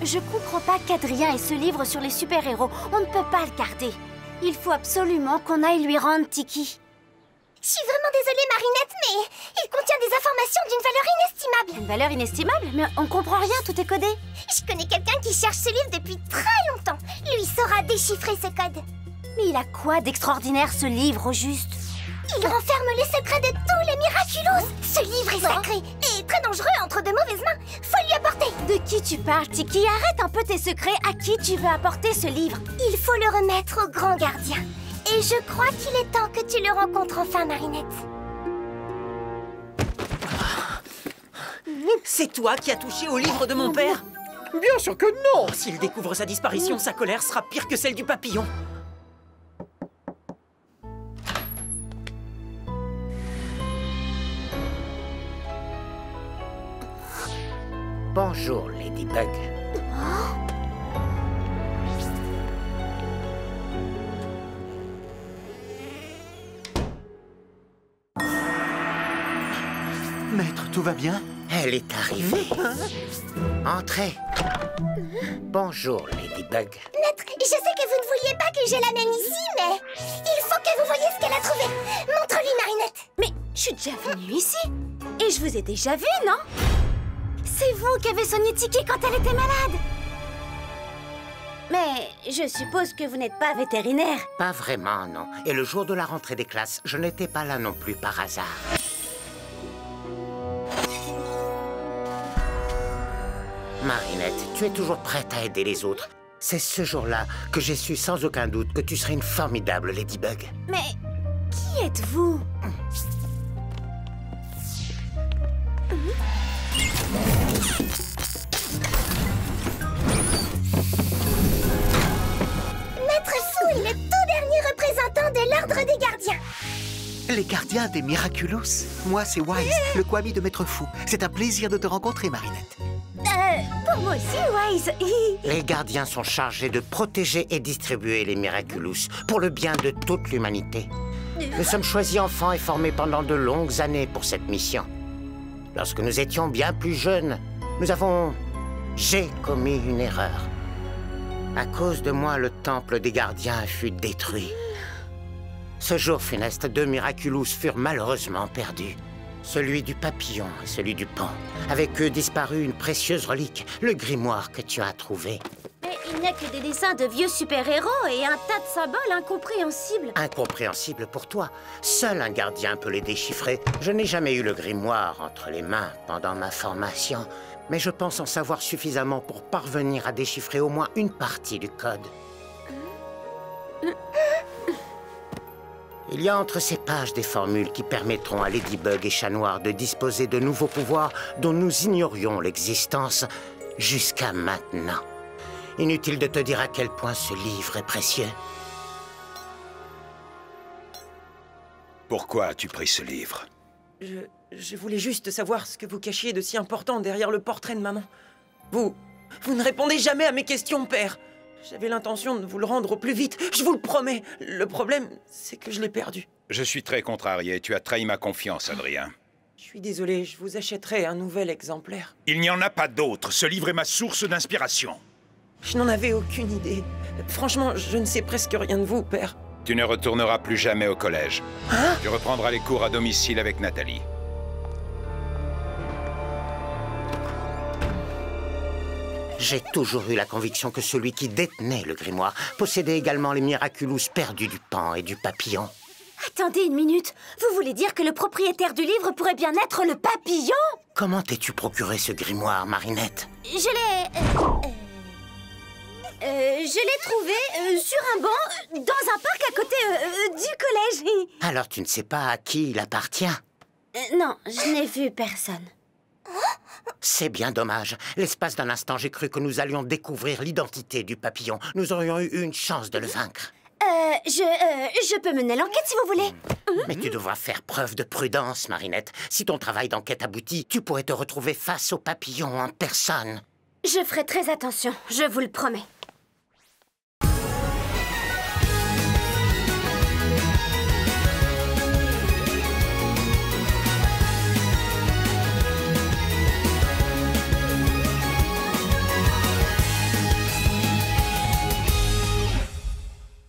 Je comprends pas qu'Adrien ait ce livre sur les super-héros. On ne peut pas le garder. Il faut absolument qu'on aille lui rendre Tiki. Je suis vraiment désolée, Marinette, mais il contient des informations d'une valeur inestimable. Une valeur inestimable? Mais on comprend rien, tout est codé. Je connais quelqu'un qui cherche ce livre depuis très longtemps. Lui saura déchiffrer ce code. Mais il a quoi d'extraordinaire, ce livre, au juste? Il renferme les secrets de tous les Miraculous. Ce livre est sacré et très dangereux entre de mauvaises mains. Faut lui apporter. De qui tu parles, Tiki? Arrête un peu tes secrets. À qui tu veux apporter ce livre? Il faut le remettre au grand gardien. Et je crois qu'il est temps que tu le rencontres enfin, Marinette. C'est toi qui as touché au livre de mon père? Bien sûr que non! S'il découvre sa disparition, sa colère sera pire que celle du papillon. Bonjour, Ladybug. Maître, tout va bien? Elle est arrivée. Entrez. Bonjour, Ladybug. Maître, je sais que vous ne vouliez pas que je l'amène ici, mais il faut que vous voyiez ce qu'elle a trouvé. Montre-lui, Marinette. Mais je suis déjà venue ici. Et je vous ai déjà vu, non? C'est vous qui avez soigné Tiki quand elle était malade. Mais je suppose que vous n'êtes pas vétérinaire. Pas vraiment, non. Et le jour de la rentrée des classes, je n'étais pas là non plus par hasard. Marinette, tu es toujours prête à aider les autres. C'est ce jour-là que j'ai su sans aucun doute que tu serais une formidable Ladybug. Mais qui êtes-vous? Maître Fou est le tout dernier représentant de l'Ordre des Gardiens. Les gardiens des Miraculous. Moi, c'est Wise, le Kwami de Maître Fou. C'est un plaisir de te rencontrer, Marinette. Pour moi aussi, Wise. Les gardiens sont chargés de protéger et distribuer les Miraculous pour le bien de toute l'humanité. Nous sommes choisis enfants et formés pendant de longues années pour cette mission. Lorsque nous étions bien plus jeunes, j'ai commis une erreur. À cause de moi, le temple des gardiens fut détruit. Ce jour funeste, 2 Miraculous furent malheureusement perdus. Celui du papillon et celui du pan. Avec eux disparut une précieuse relique, le grimoire que tu as trouvé. Mais il n'y a que des dessins de vieux super-héros et un tas de symboles incompréhensibles. Incompréhensible pour toi. Seul un gardien peut les déchiffrer. Je n'ai jamais eu le grimoire entre les mains pendant ma formation, mais je pense en savoir suffisamment pour parvenir à déchiffrer au moins une partie du code. Il y a entre ces pages des formules qui permettront à Ladybug et Chat Noir de disposer de nouveaux pouvoirs dont nous ignorions l'existence jusqu'à maintenant. Inutile de te dire à quel point ce livre est précieux. Pourquoi as-tu pris ce livre? Je voulais juste savoir ce que vous cachiez de si important derrière le portrait de maman. Vous ne répondez jamais à mes questions, père. J'avais l'intention de vous le rendre au plus vite, je vous le promets. Le problème, c'est que je l'ai perdu. Je suis très contrarié. Tu as trahi ma confiance, Adrien. Je suis désolé, je vous achèterai un nouvel exemplaire. Il n'y en a pas d'autre. Ce livre est ma source d'inspiration. Je n'en avais aucune idée. Franchement, je ne sais presque rien de vous, père. Tu ne retourneras plus jamais au collège. Hein? Tu reprendras les cours à domicile avec Nathalie. J'ai toujours eu la conviction que celui qui détenait le grimoire possédait également les Miraculous perdus du pan et du papillon. Attendez une minute. Vous voulez dire que le propriétaire du livre pourrait bien être le papillon? Comment t'es-tu procuré ce grimoire, Marinette? Je l'ai trouvé sur un banc dans un parc à côté du collège. Alors tu ne sais pas à qui il appartient? Non, je n'ai vu personne. C'est bien dommage. L'espace d'un instant, j'ai cru que nous allions découvrir l'identité du papillon. Nous aurions eu une chance de le vaincre. Je peux mener l'enquête si vous voulez. Mais tu devras faire preuve de prudence, Marinette. Si ton travail d'enquête aboutit, tu pourrais te retrouver face au papillon en personne. Je ferai très attention, je vous le promets.